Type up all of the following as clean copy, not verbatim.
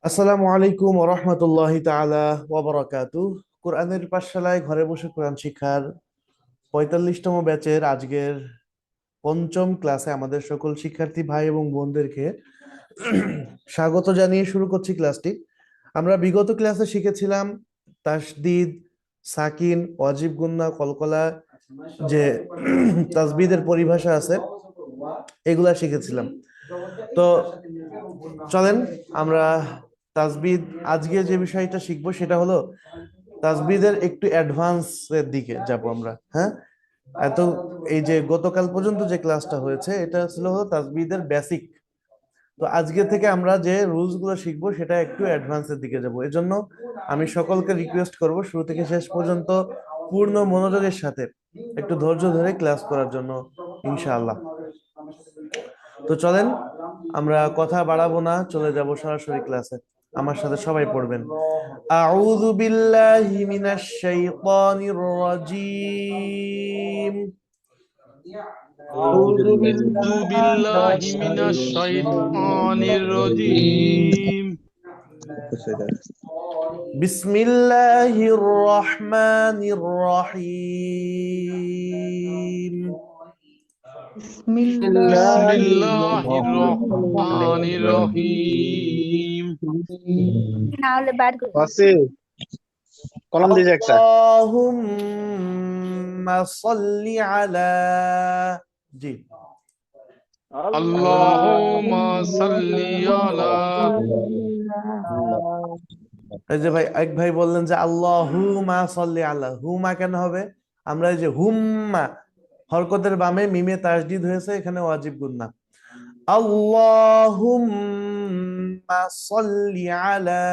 আসসালামু আলাইকুম ওয়া রাহমাতুল্লাহি তাআলা ওয়া বারাকাতুহু। কোরআনের পাঠশালায় ঘরে বসে কোরআন শিক্ষার ৪৫তম ব্যাচের আজকের পঞ্চম ক্লাসে আমাদের সকল শিক্ষার্থী ভাই এবং বোনদেরকে স্বাগত জানিয়ে শুরু করছি ক্লাসটি। আমরা বিগত ক্লাসে শিখেছিলাম তাসদিদ, সাকিন, ওয়াজিব গুন্না, কলকলা, যে তাসবিদের পরিভাষা আছে এগুলা শিখেছিলাম। তো চলেন আমরা তাসবিদ আজকে যে বিষয়টা শিখবো সেটা হলো তাসবিদের একটু অ্যাডভান্স এর দিকে যাব আমরা। হ্যাঁ, এত এই যে গতকাল পর্যন্ত যে ক্লাসটা হয়েছে এটা ছিল হলো তাসবিদের বেসিক। তো আজকে থেকে আমরা যে রুলস গুলো শিখবো সেটা একটু অ্যাডভান্সের দিকে যাব। এজন্য আমি সকলকে রিকোয়েস্ট করব শুরু থেকে শেষ পর্যন্ত পূর্ণ মনোযোগের সাথে একটু ধৈর্য ধরে ক্লাস করার জন্য, ইনশাআল্লাহ। তো চলেন আমরা কথা বাড়াবো না, চলে যাব সরাসরি ক্লাসে। আমার সাথে সবাই পড়বেন। আউযু বিল্লাহি মিনাশ শাইতানির রাজীম। أعوذ أعوذ بالله من الشيطان الرجيم. বিসমিল্লাহির রহমানির রহিম। بسم بسم الله الله الرحمن الرحيم. الرحيم নাহলে বার করে ওয়াসি কলম দিয়ে একটা আল্লাহুম্মা সাল্লি আলা, জি اللهم صل على এই যে ভাই এক ভাই বললেন যে আল্লাহুম্মা সাল্লি আলা, হুমা কেন হবে? আমরা এই যে হুম্মা হরকতের বামে মিমে তাসদিদ হয়েছে, এখানে ওয়াজিব গুন্না। আল্লাহুম্মা সাল্লি আলা,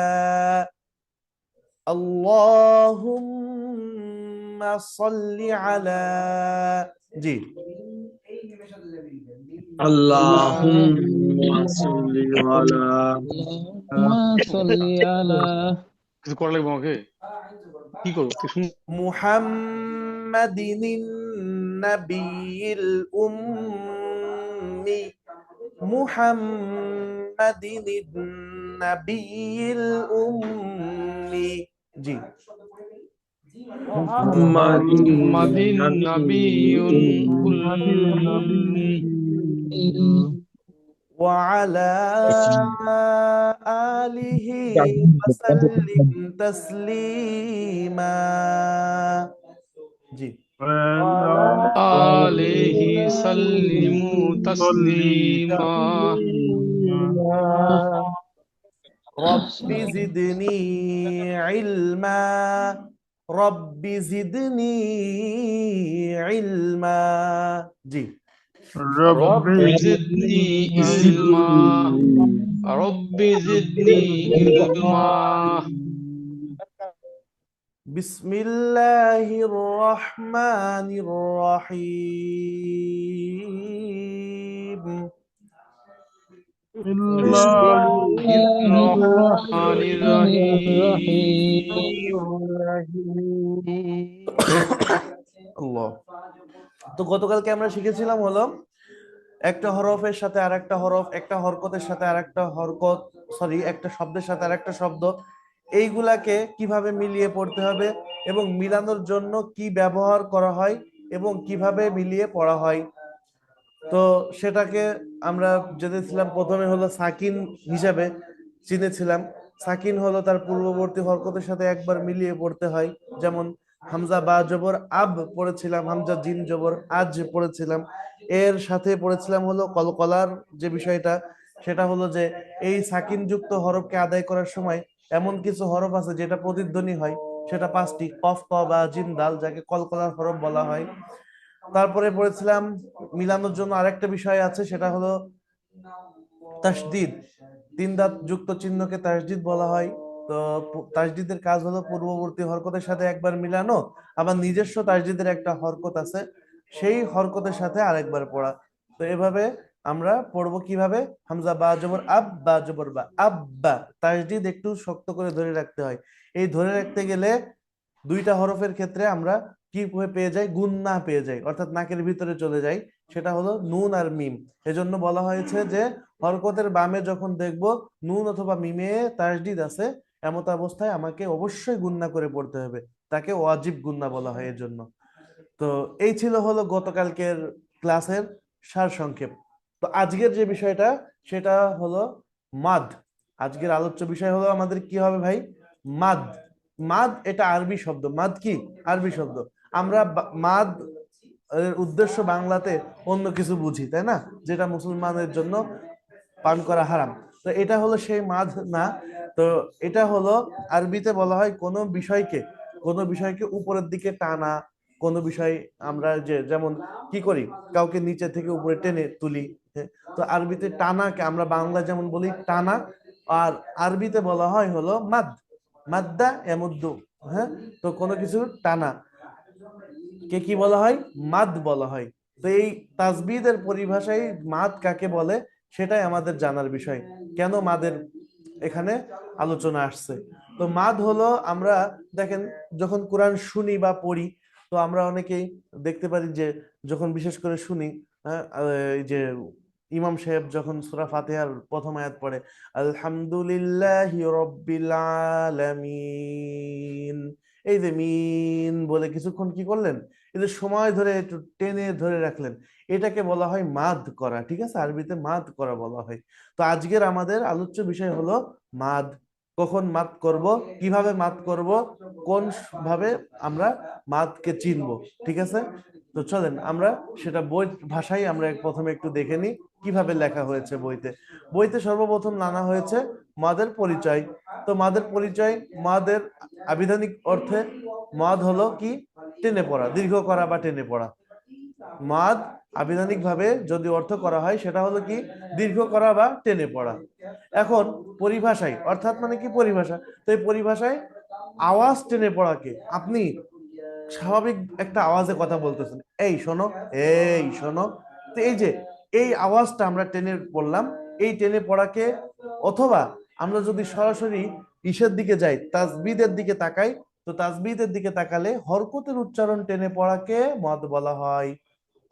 আল্লাহুম্মা সাল্লি আলা, জি اللهم صل على اللهم صل على কিছু করা লাগবে আমাকে? কি করবো তুই শুন। মুহাম্মাদিনিন নাবিয়্যিল উম্মি, মুহাম্মাদিনিন নাবিয়্যিল উম্মি, জি محمد محمد نبي وعلى آله وسلم تسليما، জি عليه سلم تسليما. رب زدني علما، رب زدني علما، জি رب زدني علما. رب زدني علما. بسم الله الرحمن الرحيم. بسم الله الرحمن الرحيم. আল্লাহ। তো গতকালকে আমরা শিখেছিলাম হলো একটা হরফের সাথে আরেকটা হরফ, একটা হরকতের সাথে আরেকটা হরকত, সরি একটা শব্দের সাথে আরেকটা শব্দ, এইগুলাকে কিভাবে মিলিয়ে পড়তে হবে এবং মিলানোর জন্য কি ব্যবহার করা হয় এবং কিভাবে মিলিয়ে পড়া হয়। তো সেটাকে আমরা জেনেছিলাম প্রথমে হলো সাকিন হিসাবে চিনেছিলাম। সাকিন হলো তার পূর্ববর্তী হরকতের সাথে একবার মিলিয়ে পড়তে হয়, যেমন হামজা বা জবর আব পড়েছিলাম, হামজা জিম জবর আজ পড়েছিলাম। এর সাথে পড়েছিলাম হলো কলকলার যে বিষয়টা, সেটা হলো যে এই সাকিন যুক্ত হরফকে আদায় করার সময় এমন কিছু হরফ আছে যেটা প্রতিধ্বনি হয়, সেটা পাঁচটি, কফ ক বা জিম দাল, যাকে কলকলার হরফ বলা হয়। তারপরে পড়েছিলাম মিলানোর জন্য আরেকটা বিষয় আছে, সেটা হলো তাসদিদ। তিন দাঁত যুক্ত চিহ্নকে তাসদিদ বলা হয়। তো তাসদিদের কাজ হলো পূর্ববর্তী হরকতের সাথে একবার মিলানো, আবার নিজস্ব তাসদিদের একটা হরকত আছে সেই হরকতের সাথে আরেকবার পড়া। তো এভাবে আমরা পড়বো কিভাবে, হামজা বা জবর আব বা জবর বা, আব্বা, তাসদিদ একটু শক্ত করে ধরে রাখতে হয়। এই ধরে রাখতে গেলে দুইটা হরফের ক্ষেত্রে আমরা কি পেয়ে যাই, গুন্না পেয়ে যাই, অর্থাৎ নাকের ভিতরে চলে যাই, সেটা হলো নুন আর মিম। এজন্য বলা হয়েছে যে হরকতের বামে যখন দেখব নুন অথবা মিমে তাসদিদ আছে, এমত অবস্থায় আমাকে অবশ্যই গুণনা করে পড়তে হবে, তাকে ওয়াজিব গুণনা বলা হয় এর জন্য। তো এই ছিল হলো গতকালকের ক্লাসের সারসংক্ষেপ। তো আজকের যে বিষয়টা সেটা হলো মাদ। আজকের আলোচ্য বিষয় হলো আমাদের কি হবে ভাই? মাদ। মাদ এটা আরবি শব্দ। মাদ কি? আরবি শব্দ। আমরা মাদ এর উদ্দেশ্য বাংলাতে অন্য কিছু বুঝি, তাই না? যেটা মুসলমানের জন্য পান করা হারাম। তো এটা হলো সেই মাদ না। তো এটা হলো আরবিতে বলা হয় কোনো বিষয়কে উপরের দিকে টানা, কোনো বিষয় আমরা যে যেমন কি করি, কাউকে নিচে থেকে উপরে টেনে তুলি, হ্যাঁ? তো আরবিতে টানাকে আমরা বাংলা যেমন বলি টানা, আর আরবিতে বলা হয় হলো মাদ। মাদ্দা এমুদ্দু। হ্যাঁ, তো কোনো কিছু টানা কে কি বলা হয়? মাদ বলা হয়। তো এই তাসবিদের পরিভাষায় মাদ কাকে বলে সেটাই আমাদের জানার বিষয়। কেন মাদের এখানে আলোচনা আসছে? তো মাদ হলো, আমরা দেখেন যখন কোরআন শুনি বা পড়ি, তো আমরা অনেকেই দেখতে পারি যে যখন বিশেষ করে শুনি, এই যে ইমাম সাহেব যখন সূরা ফাতিহার প্রথম আয়াত পড়ে, আলহামদুলিল্লাহি রাব্বিল আলামিন, এই যে মিন বলে কিছুক্ষণ কি করলেন, এই যে সময় ধরে একটু টেনে ধরে রাখলেন, এটাকে বলা হয় মাদ করা। ঠিক আছে, আরবিতে মাদ করা বলা হয়। তো আজকের আমাদের আলোচ্য বিষয় হলো মাদ। কখন মাদ করব, কিভাবে মাদ করব, কোন ভাবে আমরা মাদকে চিনব। ঠিক আছে, তো চলেন আমরা সেটা বই ভাষায় আমরা প্রথমে একটু দেখে নিই কিভাবে লেখা হয়েছে বইতে। বইতে সর্বপ্রথম নানা হয়েছে মাদের পরিচয়। তো মাদের পরিচয়, মাদের আবিধানিক অর্থে মাদ হলো কি? টেনে পড়া, দীর্ঘ করা বা টেনে পড়া। মাদ আবিধানিক ভাবে যদি অর্থ করা হয় সেটা হলো কি? দীর্ঘ করা বা টেনে পড়া। এখন পরিভাষায় অর্থাৎ মানে কি পরিভাষা, তো এই পরিভাষায় আওয়াজ টেনে পড়াকে আপনি স্বাভাবিক একটা আওয়াজে কথা বলতেছেন, এই শোনো, এই শোনো, তো এই যে এই আওয়াজটা আমরা টেনে পড়লাম, এই টেনে পড়াকে, অথবা আমরা যদি সরাসরি ইসের দিকে যাই, তাসবিদের দিকে তাকাই, তো তাসবিদের দিকে তাকালে হরকতের উচ্চারণ টেনে পড়াকে মদ বলা হয়।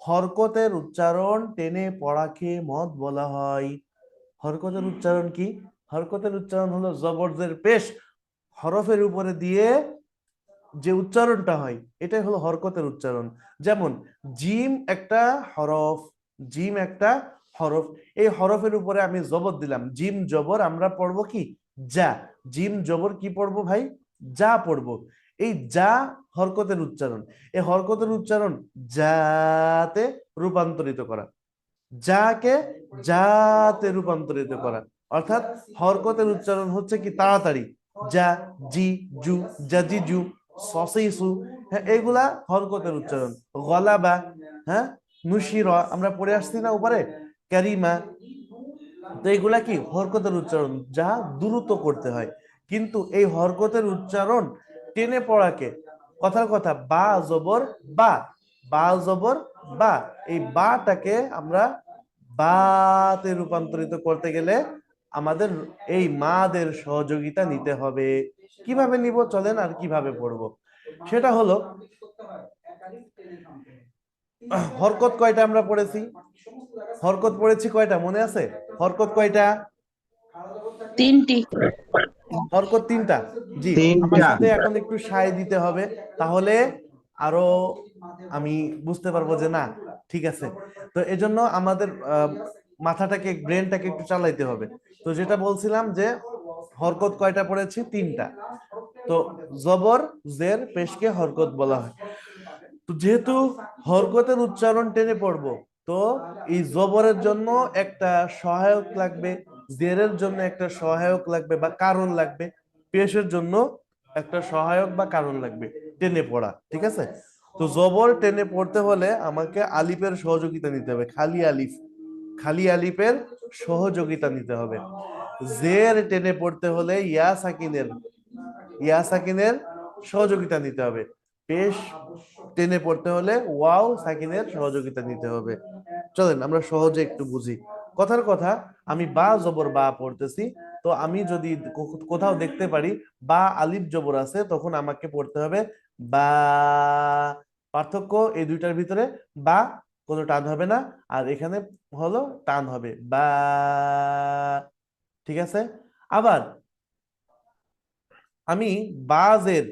হরকতের উচ্চারণ টেনে পড়াকে মদ বলা হয়। হরকতের উচ্চারণ কি? হরকতের উচ্চারণ হলো জবরদের পেশ হরফের উপরে দিয়ে যে উচ্চারণটা হয়, এটাই হলো হরকতের উচ্চারণ। যেমন জিম একটা হরফ, জিম একটা হরফ, এই হরফের উপরে আমি জবর দিলাম, জিম জবর, আমরা পড়বো কি? যা। জিম জবর কি পড়বো ভাই? যা পড়বো। এই যা হরকতের উচ্চারণ। এই হরকতের উচ্চারণ যাতে রূপান্তরিত করা, যাকে যাতে রূপান্তরিত করা, অর্থাৎ হরকতের উচ্চারণ হচ্ছে কি? তাড়াতাড়ি। যা, জি, জু, জাজি জু, সসিসু, হ্যাঁ, এগুলা হরকতের উচ্চারণ। গলাবা, হ্যাঁ, নুশিরা আমরা পড়ে আসছি না উপরে, কারিমা। তো এগুলা কি? হরকতের উচ্চারণ, যা দ্রুত করতে হয়। কিন্তু এই হরকতের উচ্চারণ টেনে পড়াকে, কথার কথা বা জবর বা, বা জবর বা, এই বাটাকে আমরা বাতে রূপান্তরিত করতে গেলে আমাদের এই মাদের সহযোগিতা নিতে হবে। কিভাবে নিব চলেন, আর কিভাবে পড়বো সেটা হলো, হরকত কয়টা আমরা পড়েছি? হরকত পড়েছি কয়টা মনে আছে? হরকত কয়টা? তিনটি। হরকত তিনটা। জি, আমার তিনটা। সাথে এখন একটু সায় দিতে হবে, তাহলে আরো আমি বুঝতে পারবো যে না, ঠিক আছে। তো এজন্য আমাদের মাথাটাকে, ব্রেনটাকে একটু চালাইতে হবে। তো যেটা বলছিলাম যে হরকত কয়টা পড়েছি? তিনটা। তো জবর জের পেশকে হরকত বলা হয়। তো যেহেতু হরকতের উচ্চারণ টেনে পড়বো, তো এই জবরের জন্য একটা সহায়ক লাগবে, জেরের জন্য একটা সহায়ক লাগবে বা কারণ লাগবে, পেশের জন্য একটা সহায়ক বা কারণ লাগবে টেনে পড়া। ঠিক আছে, তো জবর টেনে পড়তে হলে আমাকে আলিফের সহযোগিতা নিতে হবে, খালি আলিফ, খালি আলিফের সহযোগিতা নিতে হবে। জের টেনে পড়তে হলে ইয়া সাকিনের, ইয়া সাকিনের সহযোগিতা নিতে হবে। পেশ টেনে পড়তে হলে ওয়াও সাকিনের সহযোগিতা নিতে হবে। চলেন আমরা সহজে একটু বুঝি। কথার কথা, আমি বা জবর বা পড়তেছি, তো আমি যদি কোথাও দেখতে পারি বা আলিফ জবর আছে, তখন আমাকে পড়তে হবে বা। পার্থক্য এই দুইটার ভিতরে, বা কোনো টান হবে না, আর এখানে হলো টান হবে বা। ঠিক আছে। আবার আমি বাজের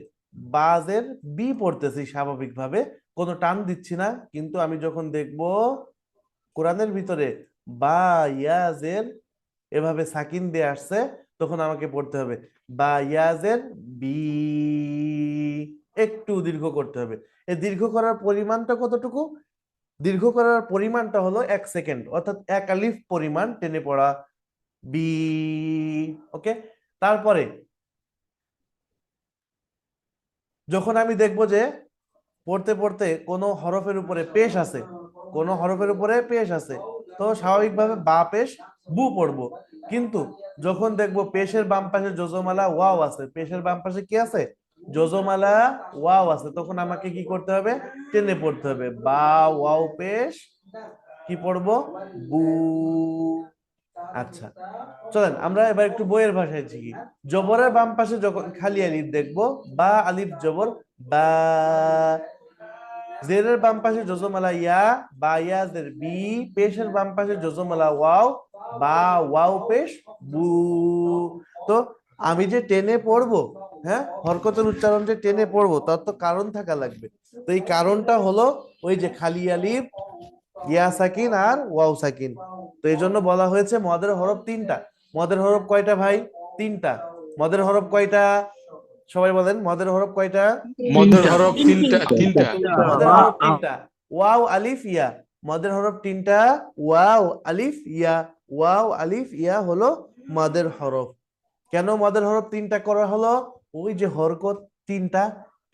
বাজের বি পড়তেছি স্বাভাবিকভাবে, কোনো টান দিচ্ছি না, কিন্তু আমি যখন দেখব কোরআনের ভিতরে বা ইয়াজের এভাবে সাকিন দিয়ে আসছে, তখন আমাকে পড়তে হবে বা ইয়াজের বি, একটু দীর্ঘ করতে হবে। এই দীর্ঘ করার পরিমাণটা কতটুকু? দীর্ঘ করার পরিমাণটা হলো 1 সেকেন্ড, অর্থাৎ 1 আলিফ পরিমাণ টেনে পড়া বি। ওকে। তারপরে যখন আমি দেখব যে পড়তে পড়তে কোনো হরফের উপরে পেশ আছে, কোনো হরফের উপরে পেশ আছে, তো স্বাভাবিকভাবে বা পেশ বু পড়বো। কিন্তু যখন দেখবো পেশের বাম পাশে জজমালা ওয়াও আছে, পেশের বাম পাশে কি আছে? জজমালা ওয়াও আছে, তখন আমাকে কি করতে হবে? টেনে পড়তে হবে বা ওয়াও পেশ কি পড়বো? বু। আচ্ছা, চলেন আমরা এবার একটু বইয়ের ভাষায় শিখি। জবরের বাম পাশে যখন খালি আলিফ দেখবো, বা আলিফ জবর বা। জেরের বাম পাশে জজমালা ইয়া, বা ইয়া জের বি। পেশের বাম পাশে জজমালা ওয়াও, বা ওয়াও পেশ বু। তো আমি যে টেনে পড়বো, হ্যাঁ, হরকতের উচ্চারণ যে টেনে পড়বো, তার তো কারণ থাকা লাগবে। তো এই কারণটা হলো ওই যে খালি আলিফ, ইয়া সাকিন আর ওয়াও সাকিন। তো এই জন্য বলা হয়েছে মদের হরফ তিনটা। মদের হরফ কয়টা ভাই? তিনটা। মদের হরফ কয়টা? সবাই বলেন, মদের হরফ কয়টা? মদের তিনটা। হরফ তিনটা তিনটা। মদের হরফ তিনটা। ওয়াও আলিফ ইয়া। মদের হরফ তিনটা। ওয়াও আলিফ ইয়া। ওয়াও আলিফ ইয়া হলো মদের হরফ। কেন মদের হরফ তিনটা করা হলো? ওই যে হরকত তিনটা,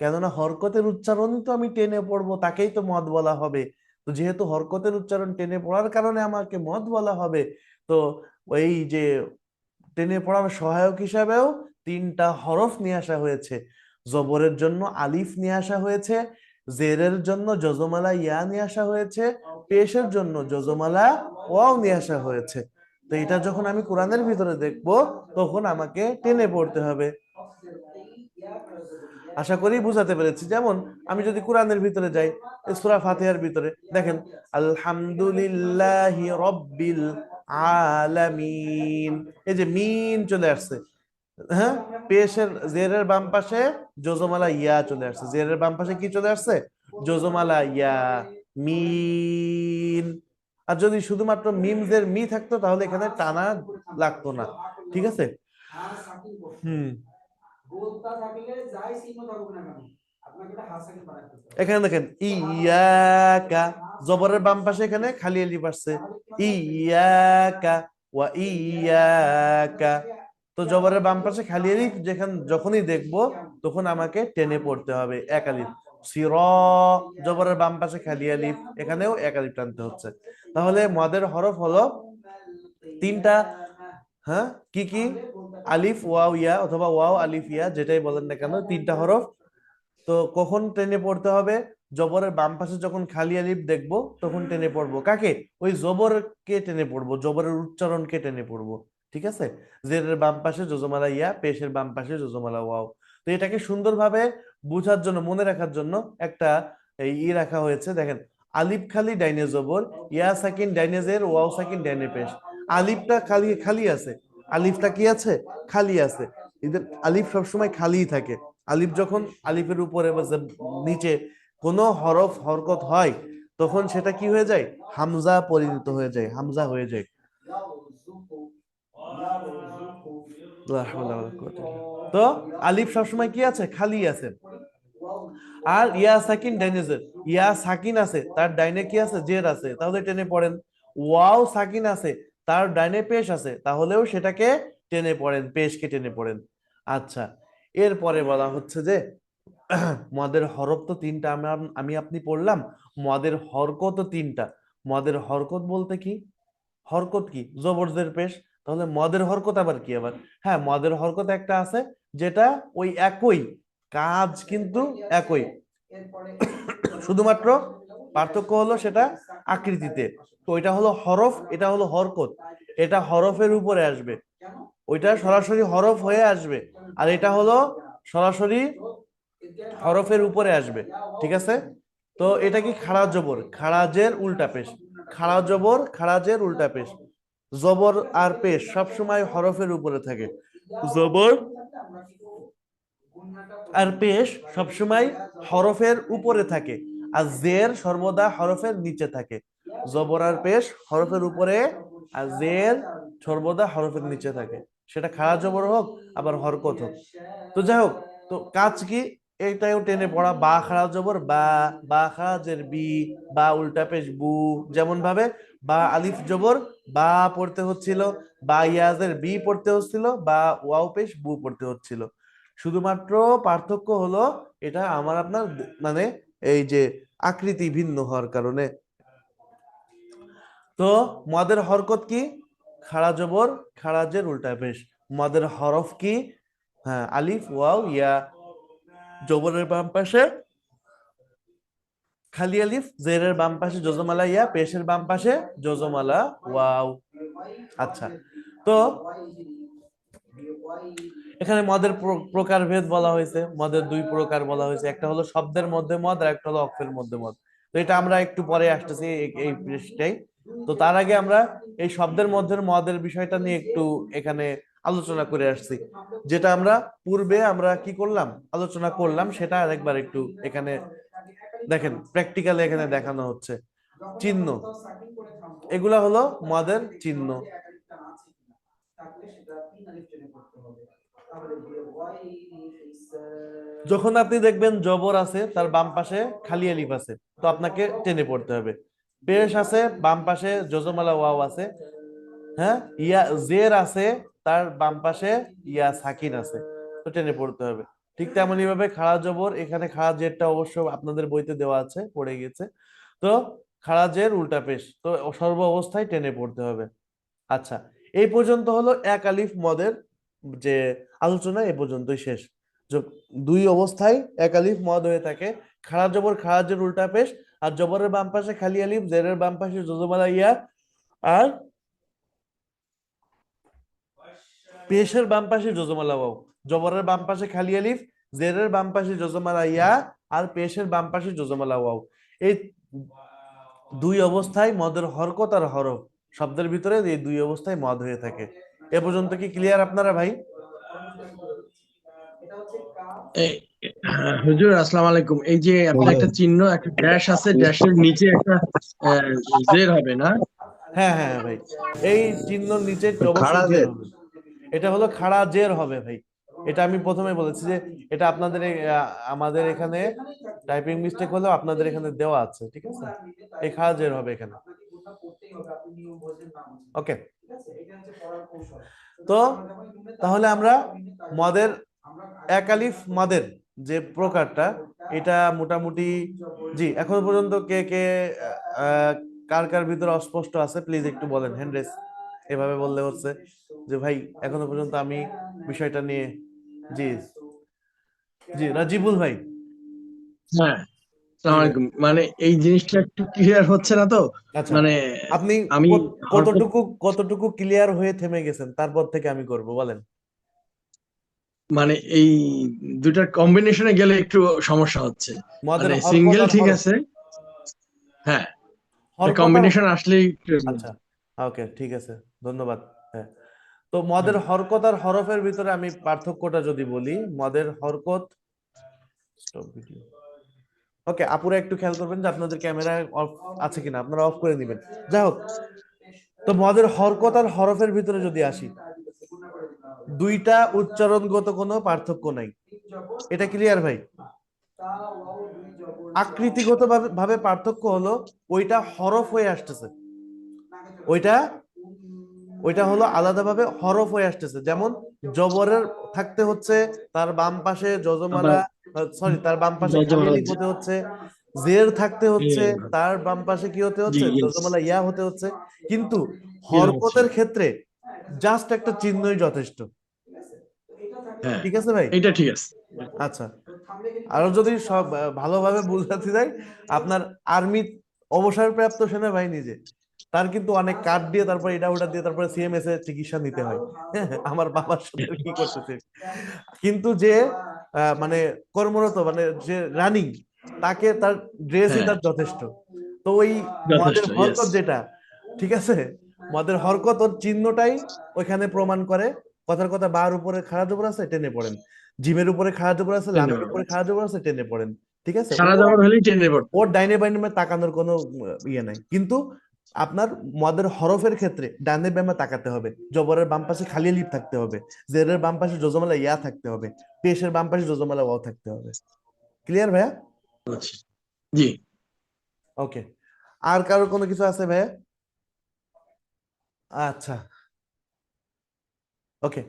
কেননা হরকতের উচ্চারণ তো আমি টেনে পড়বো, তাকেই তো মদ বলা হবে। তো যেহেতু হরকতের উচ্চারণ টেনে পড়ার কারণে আমাকে মদ বলা হবে, তো ওই যে টেনে পড়ার সহায়ক হিসাবেও তিনটা হরফ নিয়ে আসা হয়েছে। জবরের জন্য আলিফ নিয়ে আসা হয়েছে, জেরের জন্য জজমালা ইয়া নিয়ে আসা হয়েছে, পেশের জন্য জজমালা ওয়াও নিয়ে আসা হয়েছে। তো এটা যখন আমি কোরআনের ভিতরে দেখব, তখন আমাকে টেনে পড়তে হবে। আশা করি বুঝাতে পেরেছি। যেমন আমি যদি কোরআনের ভিতরে যাই, সূরা ফাতিহার ভিতরে দেখেন, আলহামদুলিল্লাহি রব্বিল আলামিন, এই যে মিন চলে আসছে, হ্যাঁ, পেশের জেরের বাম পাশে জজমালা ইয়া চলে আসছে। জেরের বাম পাশে কি চলে আসছে? জজমালা ইয়া, মিন। আর যদি শুধুমাত্র মিম জের মি থাকতো, তাহলে এখানে টানা লাগতো না। ঠিক আছে। হুম। এখানে দেখেন ইয়াকা, জবরের বাম পাশে এখানে খালি আলিফ আসছে, ইয়াকা ওয়া ইয়াকা। তো জবরের বাম পাশে খালি আলিফ যেখানে যখনই দেখবো, তখন আমাকে টেনে পড়তে হবে 1 আলিফ। সির, জবরের বাম পাশে খালি আলিফ, এখানেও 1 আলিফ টানতে হচ্ছে। তাহলে মদের হরফ হলো তিনটা। হ্যাঁ, কি কি? আলিফ ওয়াও ইয়া, অথবা ওয়াও আলিফ ইয়া, যেটাই বলেন না কেন, তিনটা হরফ। তো কখন টেনে পড়তে হবে? জবরের বাম পাশে যখন খালি আলিফ দেখবো, তখন টেনে পড়বো। কাকে? ওই জবরকে টেনে পড়বো, জবরের উচ্চারণকে টেনে পড়বো। ঠিক আছে। জেরের বাম পাশে জজমালা ইয়া, পেশের বাম পাশে জজমালা ওয়াও। তো এটাকে সুন্দরভাবে বোঝার জন্য, মনে রাখার জন্য একটা এই রাখা হয়েছে। দেখেন, আলিফ খালি ডাইনে জবর, ইয়া সাকিন ডাইনে জের, ওয়াও সাকিন ডাইনে পেশ। আলিফটা খালি খালি আছে, আলিফটা কি আছে? খালি আছে। এদের আলিফ সবসময় খালিই থাকে। আলিফ যখন আলিফের উপরে বা নিচে কোনো হরফ হরকত হয়, তখন সেটা কি হয়ে যায়? হামজা পরিণত হয়ে যায়, হামজা হয়ে যায়। তো আলিফ সবসময় কি আছে? খালি আছে। আর ইয়া সাকিন ডাইনে জের, ইয়া সাকিন আছে, তার ডাইনে কি আছে? জের আছে, তাহলে টেনে পড়েন। ওয়াও সাকিন আছে, তার ডাইনে পেশ আছে, তাহলেও সেটাকে টেনে পড়েন, পেশকে টেনে পড়েন। আচ্ছা, এরপরে বলা হচ্ছে যে মদের হরফ তো তিনটা, আমি আপনি পড়লাম, মদের হরকত তিনটা। মদের হরকত বলতে কি? হরকত কি? জবরজের পেশ। তাহলে মদের হরকত আবার কি? আবার হ্যাঁ, মদের হরকত একটা আছে, যেটা ওই একই কাজ, কিন্তু একই, শুধুমাত্র পার্থক্য হলো সেটা আকৃতিতে। তো ওইটা হলো হরফ, এটা হলো হরকত। এটা হরফের উপরে আসবে, ওইটা সরাসরি হরফ হয়ে আসবে, আর এটা হলো সরাসরি হরফের উপরে আসবে। ঠিক আছে। তো এটা কি খাড়া জবর, খাড়াজের উল্টা পেশ, খাড়া জবর খাড়াজের উল্টা পেশ। জবর আর পেশ সবসময় হরফের উপরে থাকে, জবর আর পেশ সবসময় হরফের উপরে থাকে, আর জের সর্বদা হরফের নিচে থাকে। জবর আর পেশ হরফের উপরে, আর জের সর্বদা হরফের নিচে থাকে, সেটা খাড়া জবর হোক আবার হরকত হোক। তো যাই হোক, তো কাজ কি, এইটাও টেনে পড়া, বা খাড়া জবর বা, বা খাড়া জের বি, বা উল্টা পেশ বু। যেমন ভাবে বা আলিফ জবর বা পড়তে হচ্ছিল, বা ইয়াজের বি পড়তে হচ্ছিল, বা ওয়াও পেশ বু পড়তে হচ্ছিল। শুধুমাত্র পার্থক্য হলো এটা আমার আপনার মানে এই যে আকৃতি ভিন্ন হওয়ার কারণে। তো মদের হরকত কি, খাড়া জবর খাড়াজের উল্টা পেশ। মদের হরফ কি, হ্যাঁ আলিফ ওয়াও ইয়া। জবরের বাম পাশে খালি আলিফ, জেরের বাম পাশে জজমালা ইয়া, পেশের বাম পাশে জজমালা ওয়াও। আচ্ছা, তো এখানে মদের প্রকারভেদ বলা হয়েছে, মদের দুই প্রকার বলা হয়েছে, একটা হলো শব্দের মধ্যে মদ আর একটা হলো অক্ষরের মধ্যে মদ। তো এটা আমরা একটু পরে আসতেছি এই পৃষ্ঠায়। তো তার আগে আমরা এই শব্দের মধ্যে মদের বিষয়টা নিয়ে একটু এখানে আলোচনা করে আসছি, যেটা আমরা পূর্বে আমরা কি করলাম, আলোচনা করলাম, সেটা আরেকবার একটু এখানে দেখেন, প্র্যাকটিক্যালি এখানে দেখানো হচ্ছে। চিহ্ন, এগুলা হলো মদের চিহ্ন। যখন আপনি দেখবেন জবর আছে তার বাম পাশে খালি আলিফ আছে, তো আপনাকে টেনে পড়তে হবে। পেশ আছে বাম পাশে জজমালা ওয়াও আছে, হ্যাঁ ইয়া জের আছে তার বাম পাশে ইয়া সাকিন আছে, তো টেনে পড়তে হবে। ঠিক তেমনই ভাবে খাড়া জবর, এখানে খাড়া জেরটা অবশ্য আপনাদের বইতে দেওয়া আছে, পড়ে গেছে। তো খাড়া জের উল্টা পেশ, তো সর্ব অবস্থায় টেনে পড়তে হবে। আচ্ছা, এই পর্যন্ত হলো এক আলিফ মদের যে আলোচনা, এ পর্যন্তই শেষ। দুই অবস্থায় এক আলিফ মদ হয়ে থাকে, খাড়া জবর খাড়াজের উল্টা পেশ, আর জবরের বাম পাশে খালি আলিফ, জেরের বাম পাশে জজমালা ইয়া, আর পেশের বাম পাশে জজমালা ওয়াও। জবরের বাম পাশে খালি আলিফ, জেরের বাম পাশে জজমালা ইয়া, আর পেশের বাম পাশে জজমালা ওয়াও। এই দুই অবস্থায় মদের হরকত আর হরফ, শব্দের ভিতরে এই দুই অবস্থায় মদ হয়ে থাকে। এ পর্যন্ত কি ক্লিয়ার আপনারা ভাই? এই হুজুর আসসালামু আলাইকুম। এই যে আপনার একটা চিহ্ন, একটা ড্যাশ আছে, ড্যাশের নিচে একটা আহ, জের হবে না? হ্যাঁ হ্যাঁ ভাই, এই চিহ্নর নিচে অবশ্যই জের খাড়াজের। হবে। এটা হলো খাড়া জের হবে ভাই। এটা আমি প্রথমে বলেছি যে এটা আপনাদের আমাদের এখানে টাইপিং মিস্টেক হলেও আপনাদের এখানে দেওয়া আছে, ঠিক আছে, এই খাড়া জের হবে এখানে। ওকে, তো তাহলে আমরা মদের এক আলিফ মদের যে প্রকারটা, এটা মোটামুটি, জি এখনো পর্যন্ত কে কে আহ, কার কার ভিতরে অস্পষ্ট আছে প্লিজ একটু বলেন, হ্যান্ড রেস। এভাবে বললে হচ্ছে যে ভাই এখনো পর্যন্ত আমি বিষয়টা নিয়ে, জি জি রাজিবুল ভাই। হ্যাঁ, জি আসসালামু ভাই, আলাইকুম। মানে এই জিনিসটা একটু ক্লিয়ার হচ্ছে না তো। আচ্ছা, মানে আপনি আমি হরকত, কতটুকু কতটুকু ক্লিয়ার হয়ে থেমে গেছেন, তারপর থেকে আমি করব বলেন। মানে এই দুটার কম্বিনেশনে গেলে একটু সমস্যা হচ্ছে। মদের মানে হরকত সিঙ্গেল আর ঠিক হরফ, আছে, হ্যাঁ, হরকত আর, কম্বিনেশন আসলেই আচ্ছা ওকে ঠিক আছে, ধন্যবাদ। হ্যাঁ, তো মদের হুম, হরকত আর হরফের ভিতরে আমি পার্থক্যটা যদি বলি, মদের হরকত, স্টপ ভিডিও, ওকে আপুরা একটু খেয়াল করবেন যে আপনাদের ক্যামেরা অফ আছে কিনা, আপনারা অফ করে দিবেন। যাই হোক, তো মদের হরকত আর হরফের ভিতরে যদি আসি, দুইটা উচ্চারণগত কোনো পার্থক্য নাই, এটা ক্লিয়ার ভাই। আকৃতিগত ভাবে ভাবে পার্থক্য হলো ওইটা হরফ হয়ে আসতেছে, ওইটা ওইটা হলো আলাদাভাবে হরফ হয়ে আসতেছে। যেমন জবরের থাকতে হচ্ছে তার বাম পাশে আবার জজমালা, সরি তার বাম পাশে খালি জজমালা, আলিফ হতে হচ্ছে, জের থাকতে হচ্ছে তার বাম পাশে কি হতে জি হচ্ছে, ইয়েস, জজমালা ইয়া হতে হচ্ছে। কিন্তু ইয়া হচ্ছে, হরকতের ক্ষেত্রে জাস্ট একটা চিহ্নই যথেষ্ট, হ্যাঁ, ঠিক আছে ভাই? এটা ঠিক আছে। আচ্ছা, আরো যদি সব ভালোভাবে বুঝাতে চাই, আপনার আর্মি অবসরপ্রাপ্ত সেনাবাহিনী যে, তার কিন্তু অনেক কার্ড দিয়ে তারপর এটা ওটা দিয়ে তারপরে সিএমএস এর চিকিৎসা নিতে হয়। হ্যাঁ, আমার বাবার সাথে কি করতেছে, কিন্তু যে মানে কর্মরত মানে যে রানিং, তাকে তার ড্রেসই হ্যাঁ তার যথেষ্ট। তো ওই মদের যথেষ্ট, ইয়েস। হরকত যেটা, ঠিক আছে, মদের হরকত ওর চিহ্নটাই ওইখানে প্রমাণ করে। কথার কথা, বার উপরে খাড়া জবর আছে, টেনে পড়েন। জিমের উপরে খাড়া জবর আছে, লামের উপরে খাড়া জবর আছে, টেনে পড়েন। ঠিক আছে, সারা জবর হলেই টেনে পড়তো। ওর ডাইনে বাইনে তাকানোর কোনো ইয়ে নাই। কিন্তু আপনার মদের হরফের ক্ষেত্রে ডানে বামে তাকাতে হবে, জবরের বাম পাশে খালি লিপ থাকতে হবে, জেরের বাম পাশে জজমালা ইয়া থাকতে হবে, পেশের বাম পাশে জজমালা ওয়াও থাকতে হবে। ক্লিয়ার ভাইয়া? আচ্ছা, জি। ওকে, আর কারোর কোনো কিছু আছে ভাইয়া? আচ্ছা, ওকে,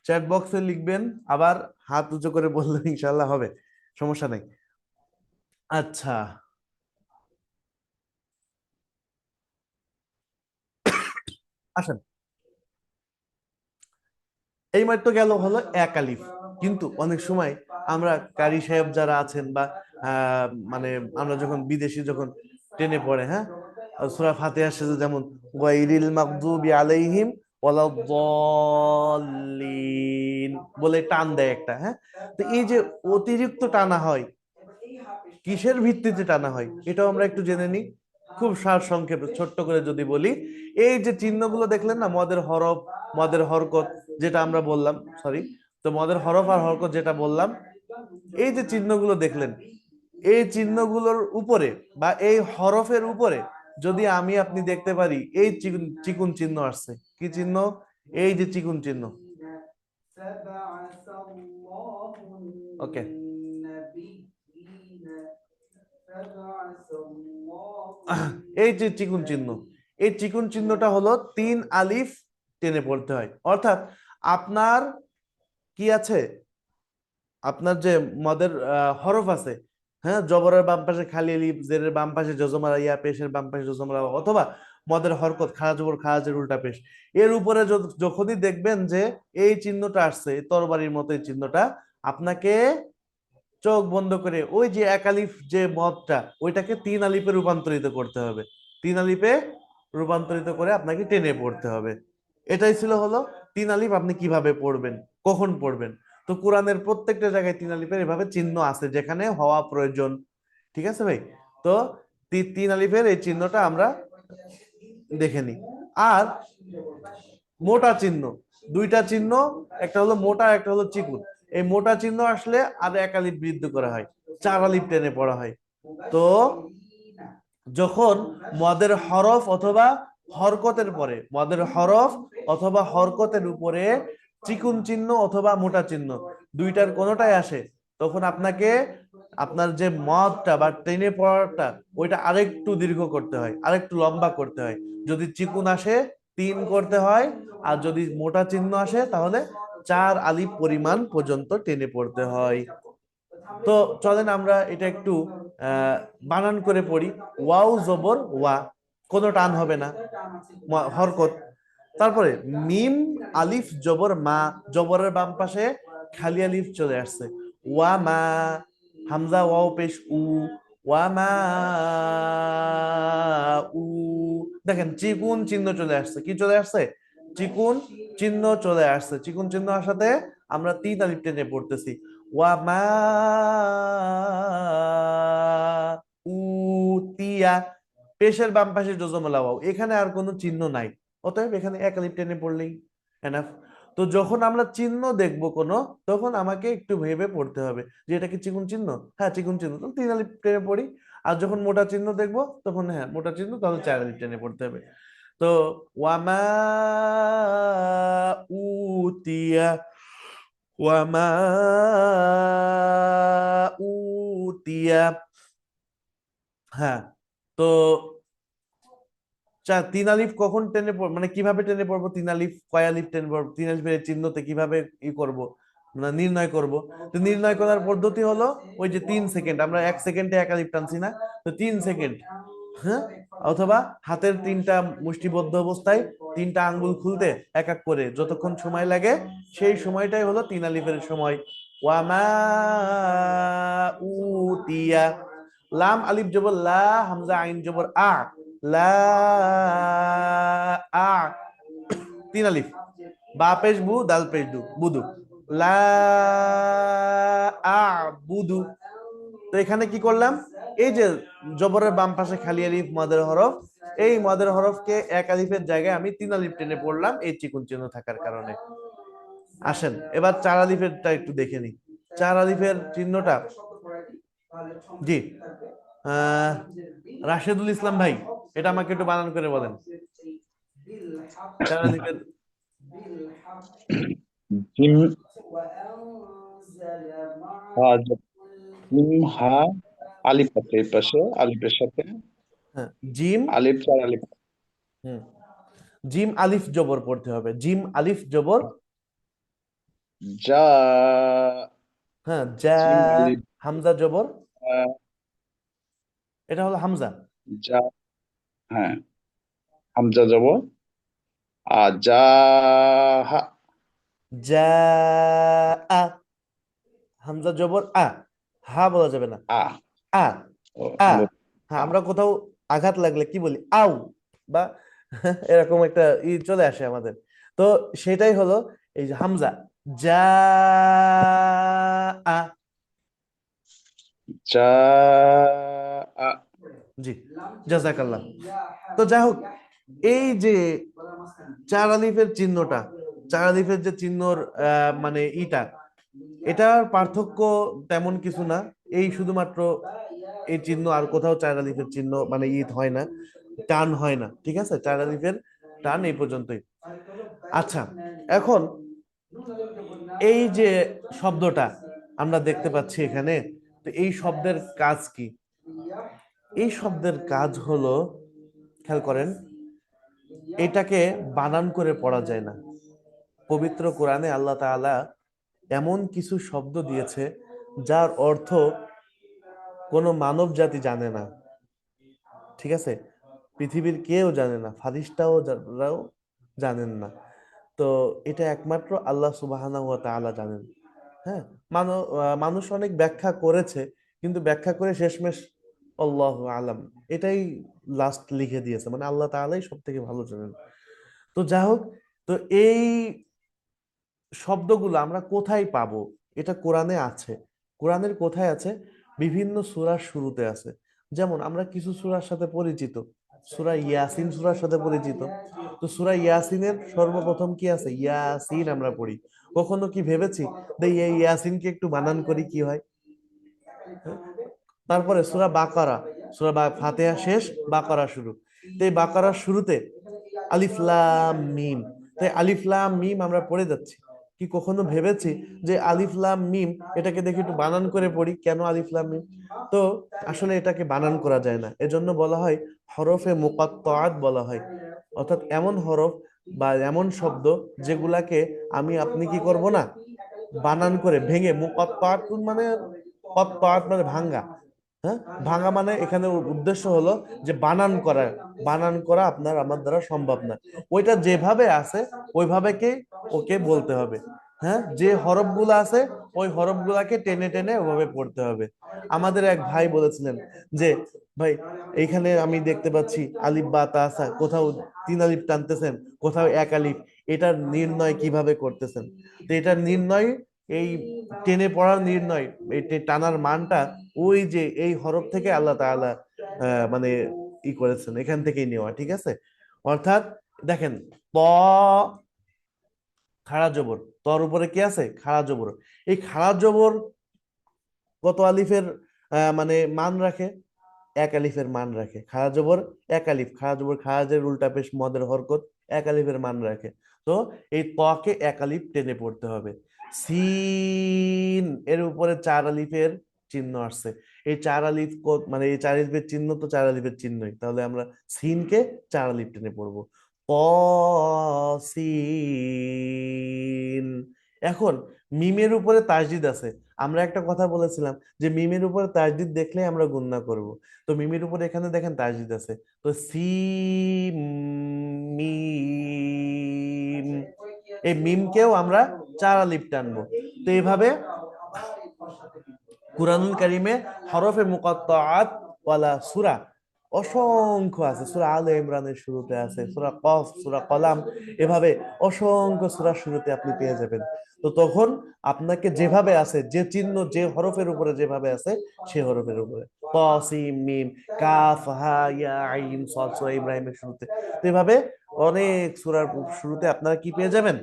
চ্যাট বক্সে লিখবেন, আবার হাত উঁচু করে বললে ইনশাল্লাহ হবে, সমস্যা নাই। আচ্ছা, আসেন, এই মাত্র গেল হলো এক আলিফ। কিন্তু অনেক সময় আমরা কারি সাহেব যারা আছেন বা মানে আমরা যখন বিদেশি যখন টেনে পড়ে, হ্যাঁ, সূরা ফাতিহা শেষে যেমন গায়রিল মাগদুবি আলাইহিম ওয়ালাদ-দাল্লিন বলে টান দেয় একটা, হ্যাঁ। তো এই যে অতিরিক্ত টানা হয়, কিসের ভিত্তিতে টানা হয় এটাও আমরা একটু জেনে নিই, খুব সার সংক্ষেপে ছোট্ট করে যদি বলি। এই যে চিহ্নগুলো দেখলেন না, মদের হরফ, মদের হরকত যেটা আমরা বললাম, সরি, তো মদের হরফ আর হরকত যেটা বললাম, এই যে চিহ্নগুলো দেখলেন, এই চিহ্নগুলোর উপরে বা এই হরফের উপরে যদি আমি আপনি দেখতে পারি এই চিকুন চিকুন চিহ্ন আসছে, কি চিহ্ন? এই যে চিকুন চিহ্ন। ওকে, এই যে চিকুন চিহ্ন, এই চিকুন চিহ্নটা হলো 3 আলিফ টেনে পড়তে হয়। অর্থাৎ আপনার কি আছে, আপনার যে মদের হরফ আছে, হ্যাঁ, জবরের বাম পাশে খালি আলিফ, জেরের বাম পাশে জজমালা ইয়া, পেশের বাম পাশে জজমালা ওয়া, অথবা মদের হরকত খাড়া জবর খাড়া জের উল্টা পেশ, এর উপরে যখনই দেখবেন যে এই চিহ্নটা আসছে, এই তরবারির মতো এই চিহ্নটা, আপনাকে চোখ বন্ধ করে ওই যে এক আলিফ যে মদটা, ওইটাকে 3 আলিফে রূপান্তরিত করতে হবে। 3 আলিফে রূপান্তরিত করে আপনাকে টেনে পড়তে হবে। এটাই ছিল হলো 3 আলিফ আপনি কিভাবে পড়বেন, কখন পড়বেন। তো কোরআনের প্রত্যেকটা জায়গায় 3 আলিফের এভাবে চিহ্ন আছে যেখানে হওয়া প্রয়োজন। ঠিক আছে ভাই? তো 3 আলিফের এই চিহ্নটা আমরা দেখে নিই। আর মোটা চিহ্ন, দুইটা চিহ্ন, একটা হলো মোটা, একটা হলো চিকুন। এই মোটা চিহ্ন আসলে আর 1 আলিফ বৃদ্ধি করা হয়, 4 আলিফ টেনে পড়া হয়। তো যখন মদের হরফ অথবা হরকতের পরে, মদের হরফ অথবা হরকতের উপরে চিকুন চিহ্ন অথবা মোটা চিহ্ন দুইটার কোনোটাই আসে, তখন আপনাকে আপনার যে মদটা বা টেনে পড়াটা ওইটা আরেকটু দীর্ঘ করতে হয়, আরেকটু লম্বা করতে হয়। যদি চিকুন আসে 3 করতে হয়, আর যদি মোটা চিহ্ন আসে তাহলে 4 আলিফ পরিমাণ পর্যন্ত টেনে পড়তে হয়। তো চলেন আমরা এটা একটু বানান করে পড়ি। ওয়াও জবর ওয়া, কোনো টান হবে না, হরকত। তারপরে মিম আলিফ জবর মা, জবরের বাম পাশে খালি আলিফ চলে আসছে, ওয়া মা, হামজা ওয়াও পেশ উ, ওয়া মা উ। দেখেন চিকুন চিহ্ন চলে আসছে, কি চলে আসছে? চিকুন চিহ্ন চলে আসছে। চিকুন চিহ্ন আসাতে আমরা 3 আলিফ টেনে পড়তেছি, ওয়া মা উতিয়া। পেশের বাম পাশে জজমালা ওয়াও, এখানে আর কোনো চিহ্ন নাই, অতএব এখানে 1 আলিফ টেনে পড়লেই এনাফ। তো যখন আমরা চিহ্ন দেখব কোনো, তখন আমাকে একটু ভেবে পড়তে হবে যে এটা কি চিকুন চিহ্ন, হ্যাঁ চিকুন চিহ্ন, তো 3 আলিফ টেনে পড়ি। আর যখন মোটা চিহ্ন দেখবো তখন হ্যাঁ মোটা চিহ্ন, তাহলে 4 আলিফ টেনে পড়তে হবে। তো ওয়ামা উতিয়া, ওয়ামা উতিয়া, হ্যাঁ। তো 3 আলিফ কখন টেনে মানে কিভাবে টেনে পড়বো, 3 আলিফ কয় আলিফ টেনে পড়বো, 3 আলিফের চিহ্নতে কিভাবে ই করব, মানে নির্ণয় করব। তো নির্ণয় করার পদ্ধতি হলো ওই যে 3 সেকেন্ড, আমরা 1 সেকেন্ডে 1 আলিফ টানছি না, তো 3 সেকেন্ড, হ্যাঁ, অথবা হাতের 3টা মুষ্টিবদ্ধ অবস্থায় 3টা আঙ্গুল খুলতে এক এক করে যতক্ষণ সময় লাগে, সেই সময়টাই হলো 3 আলিফের সময়। ওয়ামা উতিয়া, লাম আলিফ জবর লা, হামজা আইন জবর আ, লা আ, 3 আলিফ, বা পেশ বু, দাল পেশ দু, বুদু, লা আ বুদু, তো এখানে কি করলাম, এই যে জবরের বাম পাশে খালি আলিফ মাদের হরফ, এই মাদের হরফকে এক আলিফের জায়গায় আমি 3 আলিফ টেনে পড়লাম এই চিকুন চিহ্ন থাকার কারণে। আসেন এবার 4 আলিফেরটা একটু দেখে নিই। 4 আলিফের চিহ্নটা, জি আহ রাশেদুল ইসলাম ভাই, এটা আমাকে একটু বানান করে বলেন। 4 আলিফের জিম হা জিম হা আলিফ আছে এই পাশে, আলিফের সাথে হ্যাঁ, জিম, আলিফ 4 আলিফ। হুম, জিম আলিফ জবর পড়তে হবে, জিম আলিফ জবর, যা হ্যাঁ যা, জিম আলিফ হামজা জবর, আহ, এটা হলো হামজা, যা, হ্যাঁ হামজা যাব যা হা যা, আ, হামজা জবর আ, হা বলা যাবে না, আ আ, ও, আ, হ্যাঁ আমরা কোথাও আঘাত লাগলে কি বলি, আউ, বা এরকম একটা চলে আসে আমাদের। তো সেটাই হলো এই যে হামজা, যা, আ, যা জি জাযাকাল্লাহ। তো যাই হোক, এই যে 4 আলিফের চিহ্নটা, 4 আলিফের যে চিহ্নর মানে এটার পার্থক্য তেমন কিছু না, এই শুধুমাত্র এই চিহ্ন, আর কোথাও 4 আলিফের চিহ্ন মানে হয় না, টান হয় না, ঠিক আছে, 4 আলিফের টান এই পর্যন্তই। আচ্ছা, এখন এই যে শব্দটা আমরা দেখতে পাচ্ছি এখানে, তো এই শব্দের কাজ কি? এই শব্দের কাজ হলো, খেয়াল করেন, এটাকে বানান করে পড়া যায় না। পবিত্র কোরআনে আল্লাহ তাআলা এমন কিছু শব্দ দিয়েছে যার অর্থ কোনো মানব জাতি জানে না, ঠিক আছে, পৃথিবীর কেউ জানে না, ফারিস্তাও রাও জানেন না। তো এটা একমাত্র আল্লাহ সুবহানাহু ওয়া তাআলা জানেন। হ্যাঁ, মানুষ অনেক ব্যাখ্যা করেছে, কিন্তু ব্যাখ্যা করে শেষমেশ আল্লাহু আলাম এটাই লাস্ট লিখে দিয়েছে, মানে আল্লাহ তাআলাই সব থেকে ভালো জানেন। তো যাই হোক, তো এই শব্দগুলো আমরা কোথায় পাবো? এটা কোরআনে আছে। কোরআনের কোথায় আছে? বিভিন্ন সূরার শুরুতে আছে। যেমন আমরা কিছু সূরার সাথে পরিচিত, সূরা ইয়াসিন সূরার সাথে পরিচিত। তো সূরা ইয়াসিনের সর্বপ্রথম কি আছে? ইয়াসিন আমরা পড়ি। কখনো কি ভেবেছি যে এই ইয়াসিনকে একটু বানান করি কি হয়? হ্যাঁ? তারপরে সূরা বাকারা, ফাতিহা শেষ, বাকারা শুরু। তো এই বাকারার শুরুতে আলিফ লাম মিম, তাই আলিফ লাম মিম আমরা পড়ে যাচ্ছি। কি কখনো ভেবেছি যে আলিফ লাম মিম এটাকে দেখে একটু বানান করে পড়ি, কেন আলিফ লাম মিম? তো আসলে এটাকে বানান করা যায় না, এজন্য বলা হয় হরফে মুকাত্তাআত বলা হয়, অর্থাৎ এমন হরফ বা এমন শব্দ যেগুলাকে আপনি কি করব না, বানান করে ভেঙে, মুকাত্তাআত মানে কত্তাআত মানে ভাঙ্গা, হ্যাঁ, ভাঙা মানে এখানে উদ্দেশ্য হলো যে বানান করা আপনার আমার দ্বারা সম্ভব না, ওইটা যেভাবে আছে ওইভাবে ওকে বলতে হবে। হ্যাঁ, যে হরফগুলো আছে ওই হরফগুলাকে টেনে টেনে ওভাবে পড়তে হবে। আমাদের এক ভাই বলেছিলেন যে ভাই, এইখানে আমি দেখতে পাচ্ছি আলিফ বা তা সা, কোথাও 3 আলিফ টানতেছেন, কোথাও 1 আলিফ, এটার নির্ণয় কিভাবে করতেছেন? তো এটার নির্ণয়, এই টেনে পড়ার নির্ণয়, এই টানার মানটা ওই যে এই হরফ থেকে আল্লাহ তাআলা মানে করেছেন, এখান থেকেই নেওয়া, ঠিক আছে। অর্থাৎ দেখেন, ত, খাড়া জবর, তর উপরে কি আছে? খাড়া জবর। এই খাড়া জবর কত আলিফের মানে মান রাখে? 1 আলিফের মান রাখে। খাড়া জবর 1 আলিফ, খাড়া জবর খারাজের উল্টা পেশ মদের হরকত, 1 আলিফের মান রাখে। তো এই তকে 1 আলিফ টেনে পড়তে হবে। সিন এর উপরে 4 আলিফের চিহ্ন আসছে। এই 4 আলিফ মানে এই 4 আলিফের চিহ্ন তো 4 আলিফের চিহ্নই, তাহলে আমরা সিনকে 4 আলিফ টেনে পড়বো। ক, সিন। এখন মিমের উপরে তাসদিদ আছে। আমরা একটা কথা বলেছিলাম যে মিমের উপরে তাসদিদ দেখলে আমরা গুণনা করব। তো মিমের উপরে এখানে দেখেন তাসদিদ আছে, তো মিম, এই মিমকেও আমরা 4 আলিফ টানবো। তো এইভাবে কুরআনুল কারীমে হরফে মুকাত্তাআত ওয়ালা সূরা অসংখ্য আছে, সূরা আলে ইমরানের শুরুতে আছে, সূরা কফ, সূরা কলাম, এভাবে অসংখ্য সূরার শুরুতে আপনি পেয়ে যাবেন। তো তখন আপনাকে যেভাবে আছে, যে চিহ্ন যে হরফের উপরে যেভাবে আছে, সে হরফের উপরে ত সিম মিম কাফ হা ইয়া আইন সদ, সূরা ইব্রাহিমের শুরুতে। তো এভাবে অনেক সূরার শুরুতে আপনারা কি পেয়ে যাবেন,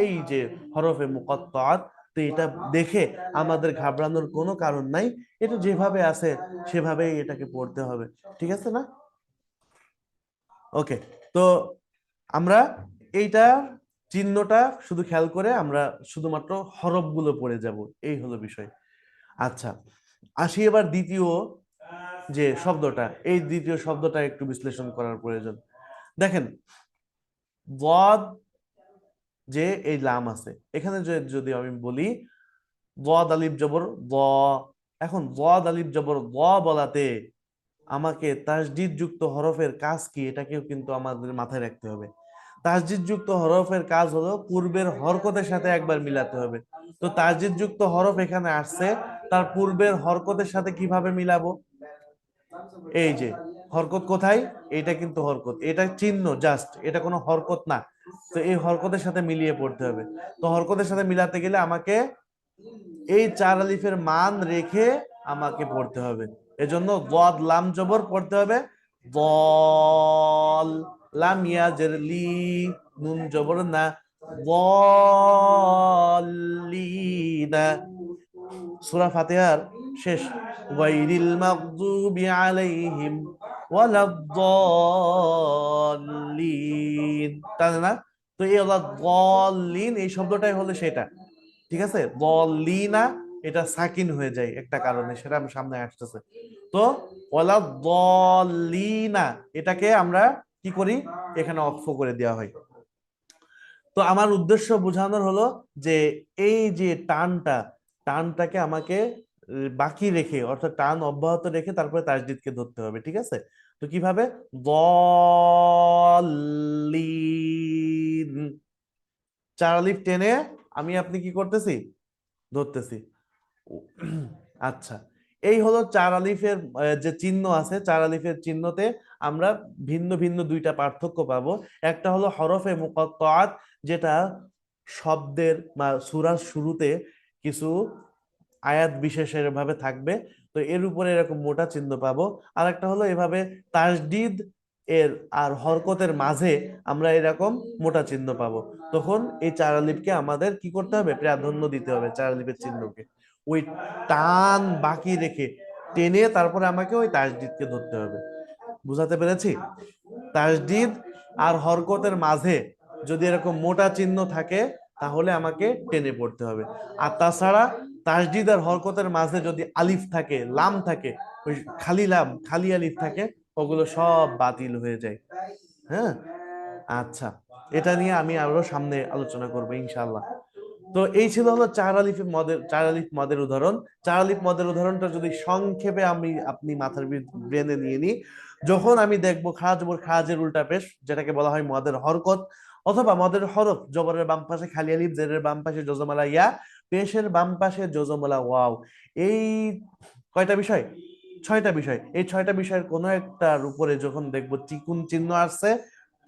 এই যে হরফে মুকাত্তাআত। তো এটা দেখে আমাদের ঘাবড়ানোর কোনো কারণ নাই, এটা যেভাবে আছে সেভাবেই এটাকে পড়তে হবে, ঠিক আছে না? ওকে, তো আমরা এইটা চিহ্নটা শুধু খেয়াল করে আমরা শুধুমাত্র হরফগুলো পড়ে যাব, এই হলো বিষয়। আচ্ছা, আসি এবার দ্বিতীয় যে শব্দটা, এই দ্বিতীয় শব্দটা একটু বিশ্লেষণ করার প্রয়োজন। দেখেন, ওয়াদ, যে এই লাম আছে এখানে, যদি আমি বলি ওয়াদ আলিফ জবর দ, এখন ওয়াদ আলিফ জবর দ বলাতে আমাকে তাসদিদ যুক্ত হরফের কাজ কি, এটাকেও কিন্তু আমাদের মাথায় রাখতে হবে। তাসদিদ যুক্ত হরফের কাজ হলো পূর্বের হরকতের সাথে একবার মিলাতে হবে। তো তাসদিদ যুক্ত হরফ এখানে আসছে, তার পূর্বের হরকতের সাথে কিভাবে মিলাবো? এই যে হরকত কোথায়, এটা কিন্তু হরকত, এটা চিহ্ন জাস্ট, এটা কোনো হরকত না। তো এই হরকতের সাথে মিলিয়ে পড়তে হবে। তো হরকতের সাথে মিলাতে গেলে আমাকে এই চার আলিফের মান রেখে আমাকে পড়তে হবে। এজন্য দদ লাম জবর পড়তে হবে, দল, লাম ইয়া জের লি, নুন জবর না, দলিনা। সূরা ফাতিহার শেষ, গায়রিল মাগদুবি আলাইহিম ওয়ালাদ-দাল্লিন, তাই না? তো এই ওয়ালাদ-দাল্লিন এই শব্দটাই হলো সেটা, ঠিক আছে? দলিনা এটা সাকিন হয়ে যায় একটা কারণে, সেটা আমার সামনে আসতেছে। তো ওয়ালাদ-দাল্লিনা এটাকে আমরা কি করি, এখানে অক্ফ করে দেওয়া হয়। তো আমার উদ্দেশ্য বোঝানোর হলো যে এই যে টানটাকে আমাকে বাকি রেখে, অর্থাৎ টান অব্যাহত রেখে তারপরে তাসদিদকে ধরতে হবে, ঠিক আছে? তো কিভাবে, দলিন, চার আলিফ টেনে আমি আপনি কি করতেছি, ধরতেছি। আচ্ছা, এই হলো চার আলিফের যে চিহ্ন আছে, চার আলিফের চিহ্নতে আমরা ভিন্ন ভিন্ন দুইটা পার্থক্য পাবো। একটা হলো হরফে মুকাত্তাআত, যেটা শব্দের বা সূরার শুরুতে কিছু আয়াত বিশেষের ভাবে থাকবে, তো এর উপরে এরকম মোটা চিহ্ন পাবো। আর একটা হলো এভাবে তাসদিদ এর আর হরকতের মাঝে আমরা এরকম মোটা চিহ্ন পাবো। তখন এই চার আলিফকে আমাদের কি করতে হবে, প্রাধান্য দিতে হবে চার আলিফের চিহ্নকে, ওই টান বাকি রেখে টেনে তারপরে আমাকে ওই তাসদিদকে ধরতে হবে। বুঝাতে পেরেছি? তাসদিদ আর হরকতের মাঝে যদি এরকম মোটা চিহ্ন থাকে তাহলে আমাকে টেনে পড়তে হবে। আর তাছাড়া তাসদিদ আর হরকতের মাঝে যদি আলিফ থাকে, লাম থাকে, ওই খালি লাম খালি আলিফ থাকে, ওগুলো সব বাতিল হয়ে যায়। হ্যাঁ, আচ্ছা, এটা নিয়ে আমি আরো সামনে আলোচনা করবো ইনশাআল্লাহ। তো এই ছিল হলো চার আলিফ মদের উদাহরণ। চার আলিফ মদের উদাহরণটা যদি সংক্ষেপে আপনি মাথার ব্রেনে নিয়ে নিই, যখন আমি দেখবো খা জবর খাজের উল্টা পেশ, যেটাকে বলা হয় মদের হরকত, অথবা মদের হরফ, জবরের বাম পাশে খালি আলিফ, জেরের বাম পাশে জজমালা ইয়া, পেশের বাম পাশে জজমালা ওয়াও, এই কয়টা বিষয়, ছয়টা বিষয়। এই ছয়টা বিষয়ের কোনো একটার উপরে যখন দেখবো চিকুন চিহ্ন আসছে,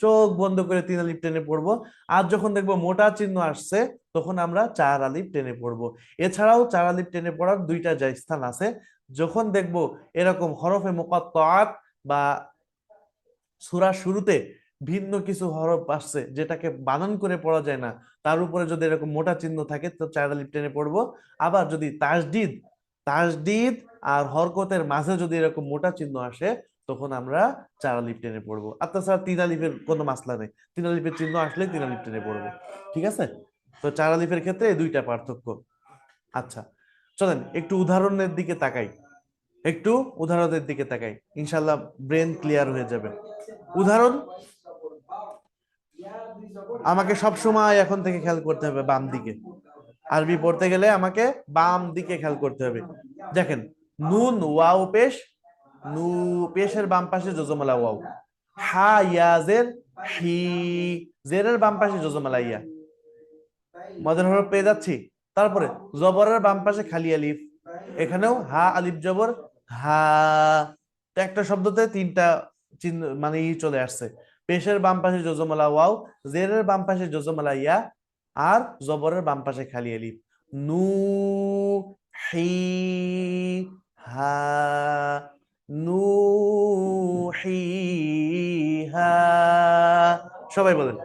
চোখ বন্ধ করে তিন আলিফ টেনে পড়বো। আর যখন দেখবো মোটা চিহ্ন আসছে, তখন আমরা চার আলিফ টেনে পড়বো। এছাড়াও চার আলিফ টেনে পড়ার দুইটা স্থান আছে, যখন দেখবো এরকম হরফে মুকাত্তাআত বা সূরার শুরুতে ভিন্ন কিছু হরফ আসছে যেটাকে বানান করে পড়া যায় না, তার উপরে যদি এরকম মোটা চিহ্ন থাকে তো চার আলিফ টেনে পড়বো। আবার যদি তাসদিদ তাসদিদ আর হরকতের মাঝে যদি এরকম মোটা চিহ্ন আসে, তখন আমরা চার আলিফ টেনে পড়বো। আর তাছাড়া তিন আলিফের কোনো মাসলা নেই, তিন আলিফের চিহ্ন আসলে তিন আলিফ টেনে পড়বো, ঠিক আছে? তো চার আলিফের ক্ষেত্রে এই দুইটা পার্থক্য। আচ্ছা, চলেন একটু উদাহরণের দিকে তাকাই, একটু উদাহরণের দিকে তাকাই, ইনশাল্লাহ ব্রেন ক্লিয়ার হয়ে যাবে। উদাহরণ আমাকে সব সময় এখন থেকে খেয়াল করতে হবে বাম দিকে, আরবি পড়তে গেলে আমাকে বাম দিকে খেয়াল করতে হবে। দেখেন, নুন ওয়াও পেশ, নু, পেশের বাম পাশে জজমালা ওয়াও, হা ইয়া জের হি, জেরের বাম পাশে জজমালা ইয়া, মদের হরফ পেয়ে যাচ্ছি। তারপরে জবরের বাম পাশে খালি আলিফ, এখানেও হা আলিফ জবর হা, একটা শব্দতে তিনটা চিহ্ন মানে চলে আসছে। পেশের বাম পাশে জজমলা ওয়াও, জেরের বাম পাশে জজমলা ইয়া, আর জবরের বাম পাশে খালি আলিফ। নু হি হা, নু হি হা। সবাই বলেন।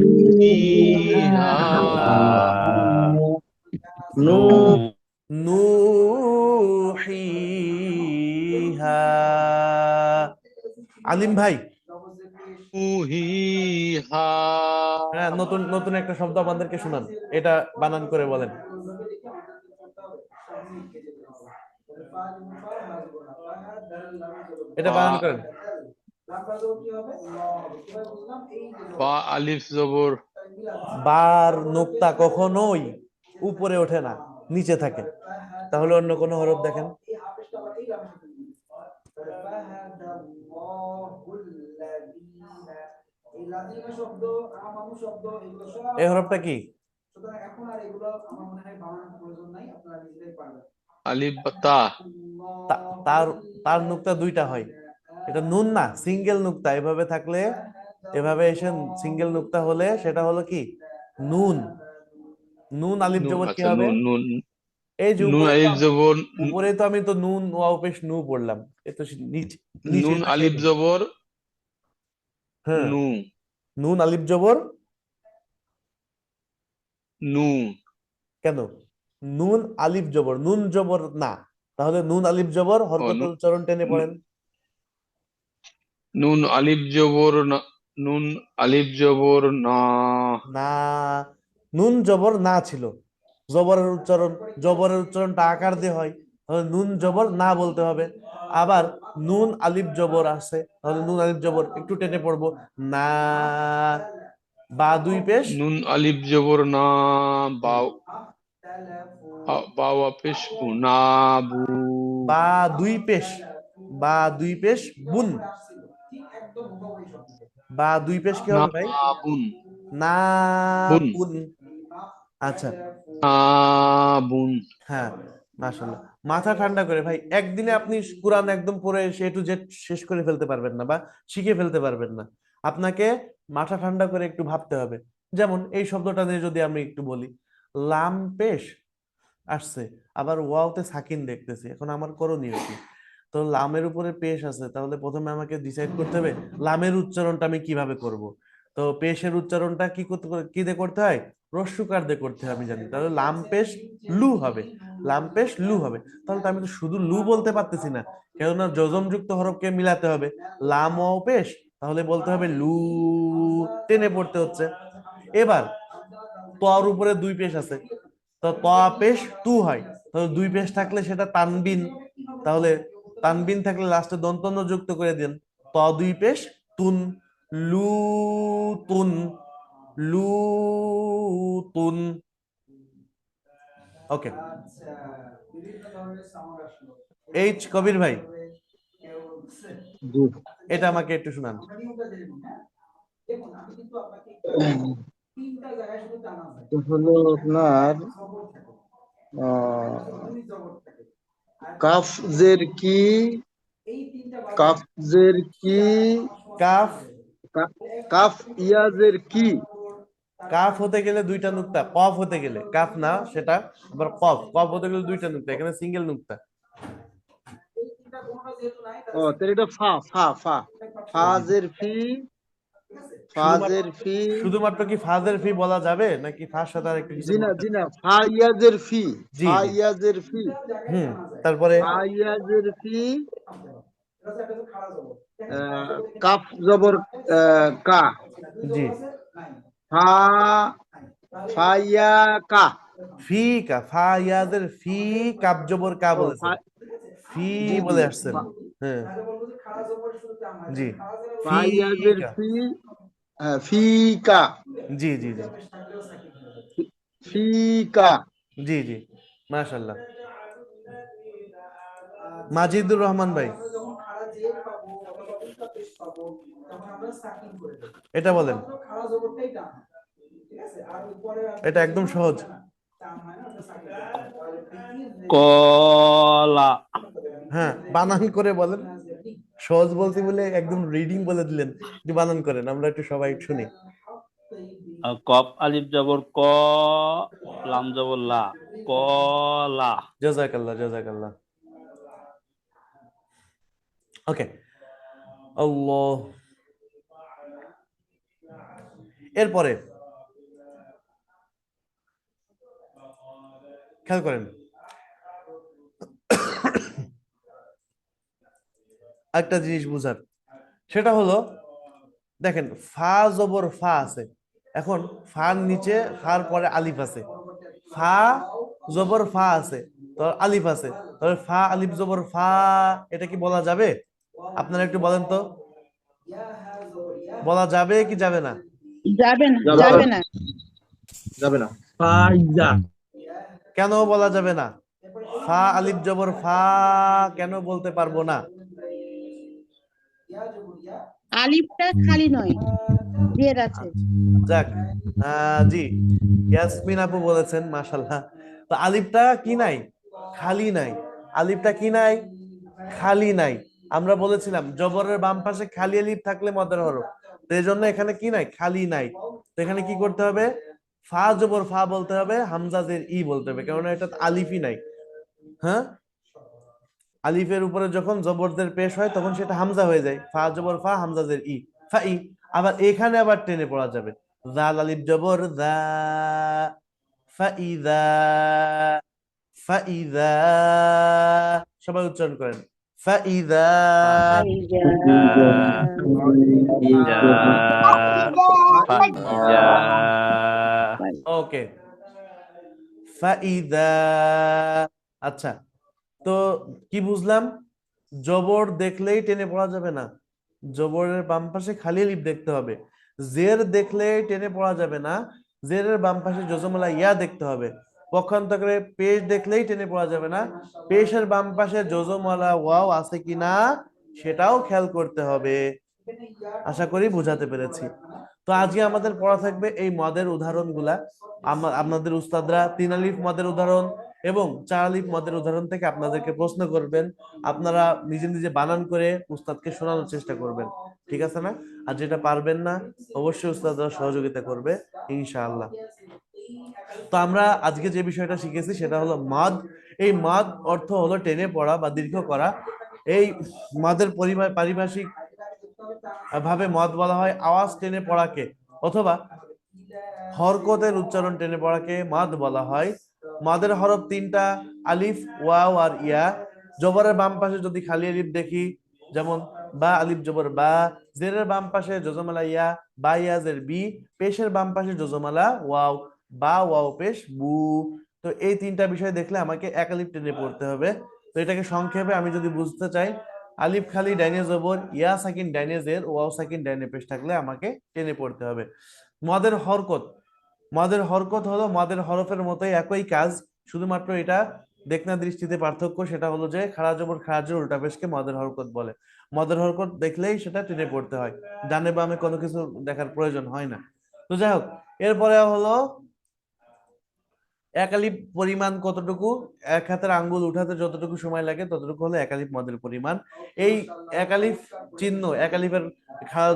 নুহিহা নূ নুহিহা। আলিম ভাই, নুহিহা হ্যাঁ, নতুন নতুন একটা শব্দ আমাদেরকে শোনান, এটা বানান করে বলেন। এটা বা বানান করেন। বা আলিফ জবর বার নোক্তা কখনোই উপরে ওঠে না, নিচে থাকে। তাহলে অন্য কোনো হরফ দেখেন। এই হরফটা কি? আলিফ বা তা তার তার নুক্তা দুইটা হয়, এটা নুন না, সিঙ্গেল নুক্তা। এভাবে থাকলে, এভাবে এসে সিঙ্গেল নুক্তা হলে সেটা হলো কি? নুন। নুন আলিফ নুন, জবর কি আচ্ছা হবে? নুন নুন এই যে নুন উপরে তো আলিফ জবর উপরে তো আমি তো নুন ওয়াও পেশ নু পড়লাম, এ তো নিচে নিচে নুন থাকে আলিফ নি। জবর হ্যাঁ, নু নুন আলিফ জবর নু কেন? নুন আলিফ জবর, নুন জবর না। তাহলে নুন আলিফ জবর ও হরকতের উচ্চারণ টেনে পড়েন। নুন আলিফ জবর না, নুন আলিফ জবর না না, নুন জবর না ছিল, জবরের উচ্চারণ, জবরের উচ্চারণটা আকার দিয়ে হয়, তাহলে নুন জবর না বলতে হবে। আবার নুন আলিফ জবর আছে, তাহলে নুন আলিফ জবর একটু টেনে পড়বো, না। বা দুই পেশ, নুন আলিফ জবর না বা হুম, বা ওয়াপেশ বু না বু বা দুই পেশ, বা দুই পেশ বুন। বা দুই পেশ কি না হবে ভাই? বুন না বুন বুন। আচ্ছা, না বুন হ্যাঁ, মাশাআল্লাহ। মাথা ঠান্ডা করে ভাই, একদিনে আপনি কোরআন একদম পড়ে এ টু জেড শেষ করে ফেলতে পারবেন না, বা শিখে ফেলতে পারবেন না। আপনাকে মাথা ঠান্ডা করে একটু ভাবতে হবে। যেমন এই শব্দটা নিয়ে যদি আমি একটু বলি, লাম পেশ আসছে, আবার ওয়াওতে সাকিন দেখতেছি, এখন আমার করণীয় কি? তো লামের উপরে পেশ আছে, তাহলে প্রথমে আমাকে ডিসাইড করতে হবে লামের উচ্চারণটা আমি কিভাবে করব। তো পেশের উচ্চারণটা কি করতে, কি দিয়ে করতে হয়? রস্যকার দিয়ে করতে হয়, আমি জানি। তাহলে লাম পেশ লু হবে, লাম পেশ লু হবে। তাহলে তো আমি তো শুধু লু বলতে পারতেছি না, কেননা যজমযুক্ত হরফকে মিলাতে হবে। লাম ও পেশ, তাহলে বলতে হবে লু, টেনে পড়তে হচ্ছে। এবার তর উপরে দুই পেশ আছে, তো ত পেশ তু হয়, তাহলে দুই পেশ থাকলে সেটা তানবিন, তাহলে তানবিন থাকলে লাস্টে দন্তন্য যুক্ত করে দেন, ত দুই পেশ তুন, লু তুন, লু তুন। ওকে, এইচ কবির ভাই, জি। এটা আমাকে একটু শুনান। এটা হলো আপনার আহ, কাফ জের কি, কাফ জের কি, কাফ, কা- কাফ ইয়াজের কি। কাফ হতে গেলে দুইটা নুক্তা, কফ হতে গেলে কাফ না সেটা, আবার কফ, কফ হতে গেলে দুইটা নুক্তা, এখানে সিঙ্গেল নুক্তা। ও তাহলে এটা ফা ফা ফা ফাজের ফি, শুধুমাত্র, ফাজের ফি। শুধুমাত্র কি ফাজের ফি বলা যাবে, নাকি ফার সাথে আর একটু কিছু জি না বলতে জি হবে? না, ফা ইয়াজের ফি, জি ফা জি, ইয়াজের ফি, হুম, তারপরে ফা ইয়াজের ফি, কাফ জবর কা, জি, ফা, ফা ইয়া কা। ফি কা, ফা ইয়াদের ফি, কাব জবর কা ও বলেছেন, ফি জি জি, বলে আসছেন। হ্যাঁ, জি, ফা ফি ইয়াজের কা, ফি, ফি কা, জি জি জি, ফি কা। জি জি, মাশাআল্লাহ। মাজিদুর রহমান ভাই, এটা বলেন। এটা একদম সহজ। কলা। হ্যাঁ, বানান করে বলেন। সহজ বলতে বলে একদম রিডিং বলে দিলেন, একটু বানান করেন, আমরা একটু সবাই শুনি। কফ আলিফ জবর ক, লাম জবর লা, কলা। জাযাকাল্লাহ, জাযাকাল্লাহ। ওকে, আল্লাহ। এরপরে খেয়াল করেন, একটা জিনিস বুঝার, সেটা হলো দেখেন ফা জবর ফা আছে, এখন ফার নিচে ফার পরে আলিফ আছে, ফা জবর ফা আছে, তো আলিফ আছে, তবে ফা আলিফ জবর ফা, এটা কি বলা যাবে? আপনারা একটু বলেন তো, বলা যাবে কি যাবে না? যাবে না, যাবে যাবে না। না। যাবে না। ফাইজা। কেন বলা যাবে না? ফা আলিফ জবর ফা কেন বলতে পারবো না? আলিফটা খালি নয়, জের আছে। যাক, জি, ইয়াসমিন আপু বলেছেন, মাশাল্লাহ। তো আলিফটা কি নাই? খালি নাই। আলিফটা কি নাই? খালি নাই। আমরা বলেছিলাম জবরের বাম পাশে খালি আলিফ থাকলে মদের হরফ, তো এই জন্য এখানে কি নাই? খালি নাই। তো এখানে কি করতে হবে? ফা জবর ফা বলতে হবে, হামজা জের ই বলতে হবে, কারণ এটা তো আলিফই নাই। হ্যাঁ, আলিফের উপরে যখন জবরদের পেশ হয় তখন সেটা হামজা হয়ে যায়, ফা জবর ফা, হামজা জের ই, ফা ই। আবার এখানে আবার টেনে পড়া যাবে, জাল আলিফ জবর দা, ফাইদা, ফাইদা, সবাই উচ্চারণ করেন, ফাইদা। ফাইজা, ইজা, ফাইজা। ওকে, ফাইদা। আচ্ছা, তো কি বুঝলাম? জবর দেখলেই টেনে পড়া যাবে না, জবরের বাম পাশে খালি আলিফ দেখতে হবে। জের দেখলেই টেনে পড়া যাবে না, জেরের বাম পাশে জজমলা ইয়া দেখতে হবে। পক্ষান্তরে পেশ দেখলেই টেনে পড়া যাবে না, পেশের বাম পাশে জজমলা ওয়াও আছে কিনা সেটাও খেয়াল করতে হবে। আশা করি বোঝাতে পেরেছি। তো আজকে আমাদের পড়া থাকবে এই মদের উদাহরণগুলা। আপনাদের উস্তাদরা তিন আলিফ মদের উদাহরণ এবং চার আলিফ মদের উদাহরণ থেকে আপনাদেরকে প্রশ্ন করবেন, আপনারা নিজে নিজে বানান করে উস্তাদকে শোনানোর চেষ্টা করবেন, ঠিক আছে না? আর যেটা পারবেন না, অবশ্যই উস্তাদরা সহযোগিতা করবে ইনশাআল্লাহ। তো আমরা আজকে যে বিষয়টা শিখেছি সেটা হলো মাদ। এই মাদ অর্থ হলো টেনে পড়া বা দীর্ঘ করা। এই মাদের পারিভাষিক ভাবে মদ বলা হয় আওয়াজ টেনে পড়াকে, অথবা হরকতের উচ্চারণ টেনে পড়াকে মাদ বলা হয়। মাদের হরফ তিনটা, আলিফ, ওয়াও আর ইয়া। জবরের বাম পাশে যদি খালি আলিফ দেখি, যেমন বা আলিফ জবর বা, জেরের বাম পাশে জজমালা ইয়া, বা ইয়া জের বি, পেশের বাম পাশে জজমালা ওয়াও, বা ওয়াও পেশ বু। তো এই তিনটা বিষয় দেখলে আমাকে এক আলিফ টেনে পড়তে হবে। তো এটাকে সংক্ষেপে আমি যদি বুঝতে চাই, আলিফ খালি ডাইনে জবর, ইয়া সাকিন ডাইনে জের, ওয়াও সাকিন ডাইনে পেশ থাকলে আমাকে টেনে পড়তে হবে। মদের হরকত, মদের হরকত হলো মদের হরফের মতোই একই কাজ, শুধুমাত্র এটা দেখনা দৃষ্টিতে পার্থক্য, সেটা হলো যে খাড়া জবর খারাজের উল্টা পেশকে মদের হরকত বলে। মদের হরকত দেখলেই সেটা টেনে পড়তে হয়, ডানে বামে কোনো কিছু দেখার প্রয়োজন হয় না। তো যাই হোক, এরপরে হলো একালিপ পরিমাণ কতটুকু, এক হাতের আঙ্গুল উঠাতে যতটুকু সময় লাগে ততটুকু হলো একালিপ মদের পরিমাণ। এই একালিফ চিহ্ন, একালিফের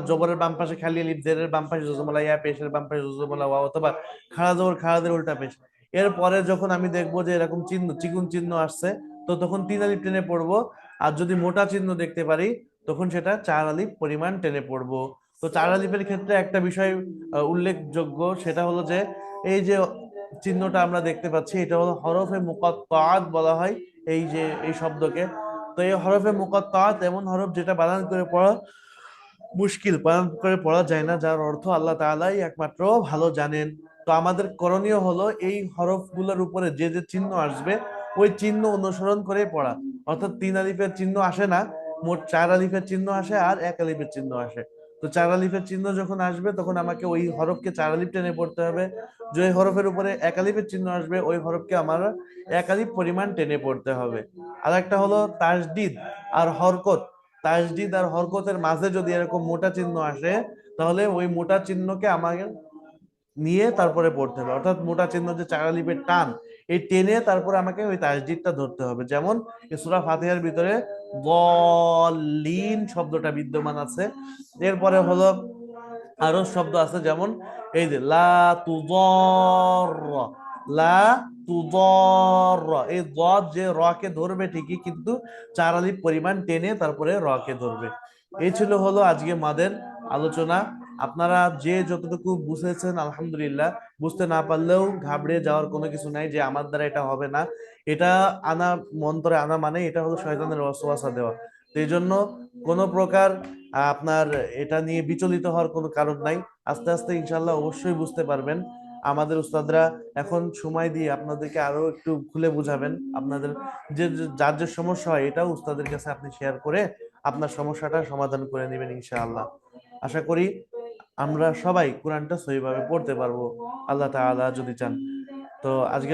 জবরের বাম পাশে খালি আলিফ, জেরের বাম পাশে জজমলা ইয়া, পেশের বাম পাশে জজমলা ওয়া, অথবা খাড়া জবর খাড়াদের উল্টা পেশ। এরপরে যখন আমি দেখবো যে এরকম চিহ্ন, চিকুন চিহ্ন আসছে, তো তখন তিন আলিফ টেনে পড়বো। আর যদি মোটা চিহ্ন দেখতে পারি তখন সেটা চার আলিফ পরিমাণ টেনে পড়বো। তো চার আলিফের ক্ষেত্রে একটা বিষয় উল্লেখযোগ্য, সেটা হলো যে এই যে চিহ্নটা আমরা দেখতে পাচ্ছি এটা হলো হরফে মুকাত্তাআত বলা হয় এই যে এই শব্দকে। তো এই হরফে মুকাত্তাআত এমন হরফ যেটা বানান করে পড়া মুশকিল, বানান করে পড়া যায় না, যার অর্থ আল্লাহ তাআলাই একমাত্র ভালো জানেন। তো আমাদের করণীয় হলো এই হরফগুলোর উপরে যে যে চিহ্ন আসবে ওই চিহ্ন অনুসরণ করে পড়া। অর্থাৎ তিন আলিফের চিহ্ন আসে না, মোট চার আলিফের চিহ্ন আসে আর এক আলিফের চিহ্ন আসে। তো চার আলিফের চিহ্ন যখন আসবে তখন আমাকে ওই হরফকে চার আলিফ টেনে পড়তে হবে। যে হরফের উপরে এক আলিফের চিহ্ন আসবে ওই হরফকে আমার এক আলিফ পরিমাণ টেনে পড়তে হবে। আর একটা হলো তাসদিদ আর হরকত। তাসদিদ আর হরকতের মাঝে যদি এরকম মোটা চিহ্ন আসে তাহলে ওই মোটা চিহ্নকে আমাকে নিয়ে তারপরে পড়তে হবে। অর্থাৎ মোটা চিহ্ন যে চার আলিফের টান, এই টেনে তারপরে আমাকে ওই তাসদীদটা ধরতে হবে। যেমন এই সূরা ফাতিহার ভিতরে দলিন শব্দটা বিদ্যমান আছে। এরপরে হলো আরো শব্দ আছে, যেমন এই যে লা তুদর, লা তুদর, এই দদ যে র কে ধরবে ঠিকই, কিন্তু 4 আলিফ পরিমাণ টেনে তারপরে র কে ধরবে। এই ছিল হলো আজকে মাদের আলোচনা। আপনারা যে যতটুকু বুঝেছেন আলহামদুলিল্লাহ। বুঝতে না পারলেও ঘাবড়ে যাওয়ার কোনো কিছু নাই যে আমার দ্বারা এটা হবে না। এটা আনা মন্তরে আনা মানে এটা হলো শয়তানের ওয়াসওয়াসা দেওয়া। তো এই জন্য কোনো প্রকার আপনার এটা নিয়ে বিচলিত হওয়ার কোনো কারণ নাই। আস্তে আস্তে ইনশাল্লাহ অবশ্যই বুঝতে পারবেন। আমাদের উস্তাদরা এখন সময় দিয়ে আপনাদেরকে আরো একটু খুলে বুঝাবেন। আপনাদের যার যে সমস্যা হয় এটাও উস্তাদের কাছে আপনি শেয়ার করে আপনার সমস্যাটা সমাধান করে নেবেন ইনশাআল্লাহ। আশা করি আমরা সবাই কোরআনটা সহিভাবে পড়তে পারবো, আল্লাহ তাআলা যদি চান। তো আজকে